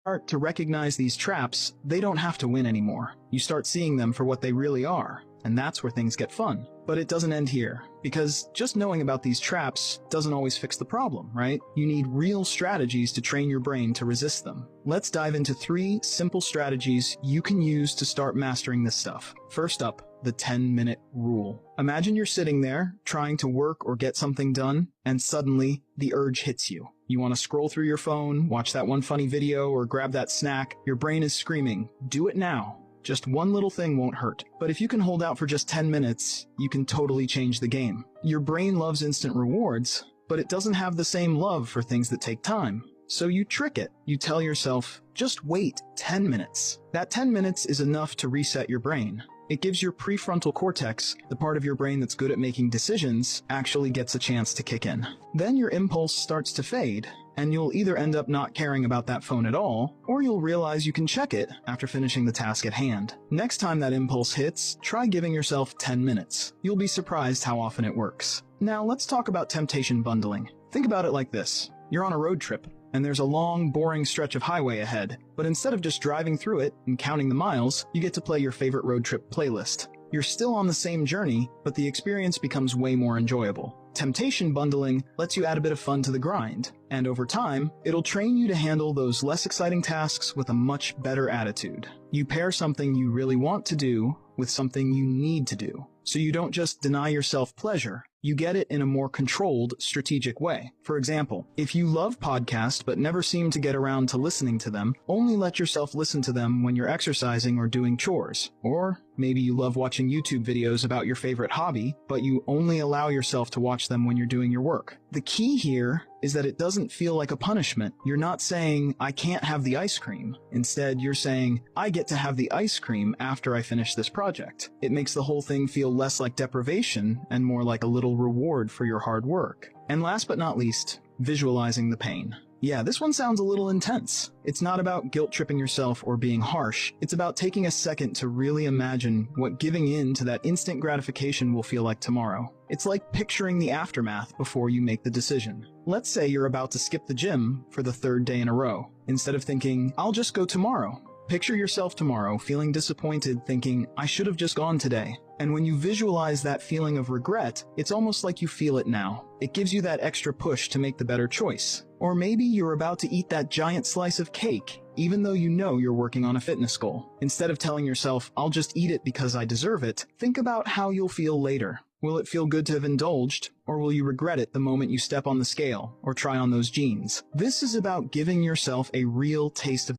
start to recognize these traps, they don't have to win anymore. You start seeing them for what they really are, and that's where things get fun. But it doesn't end here, because just knowing about these traps doesn't always fix the problem, right? You need real strategies to train your brain to resist them. Let's dive into 3 simple strategies you can use to start mastering this stuff. First up, the 10-minute rule. Imagine you're sitting there, trying to work or get something done, and suddenly the urge hits you. You want to scroll through your phone, watch that one funny video, or grab that snack. Your brain is screaming, do it now. Just one little thing won't hurt. But if you can hold out for just 10 minutes, you can totally change the game. Your brain loves instant rewards, but it doesn't have the same love for things that take time. So you trick it. You tell yourself, just wait 10 minutes. That 10 minutes is enough to reset your brain. It gives your prefrontal cortex, the part of your brain that's good at making decisions, actually gets a chance to kick in. Then your impulse starts to fade, and you'll either end up not caring about that phone at all, or you'll realize you can check it after finishing the task at hand. Next time that impulse hits, try giving yourself 10 minutes. You'll be surprised how often it works. Now let's talk about temptation bundling. Think about it like this. You're on a road trip, and there's a long, boring stretch of highway ahead, but instead of just driving through it and counting the miles, you get to play your favorite road trip playlist. You're still on the same journey, but the experience becomes way more enjoyable. Temptation bundling lets you add a bit of fun to the grind, and over time, it'll train you to handle those less exciting tasks with a much better attitude. You pair something you really want to do with something you need to do, so you don't just deny yourself pleasure, you get it in a more controlled, strategic way. For example, if you love podcasts but never seem to get around to listening to them, only let yourself listen to them when you're exercising or doing chores. Or maybe you love watching YouTube videos about your favorite hobby, but you only allow yourself to watch them when you're doing your work. The key here is that it doesn't feel like a punishment. You're not saying, I can't have the ice cream. Instead, you're saying, I get to have the ice cream after I finish this project. It makes the whole thing feel less like deprivation and more like a little reward for your hard work. And last but not least, visualizing the pain. Yeah, this one sounds a little intense. It's not about guilt-tripping yourself or being harsh. It's about taking a second to really imagine what giving in to that instant gratification will feel like tomorrow. It's like picturing the aftermath before you make the decision. Let's say you're about to skip the gym for the 3rd day in a row. Instead of thinking, I'll just go tomorrow, picture yourself tomorrow feeling disappointed, thinking, I should have just gone today. And when you visualize that feeling of regret, it's almost like you feel it now. It gives you that extra push to make the better choice. Or maybe you're about to eat that giant slice of cake, even though you know you're working on a fitness goal. Instead of telling yourself, I'll just eat it because I deserve it, think about how you'll feel later. Will it feel good to have indulged, or will you regret it the moment you step on the scale or try on those jeans? This is about giving yourself a real taste of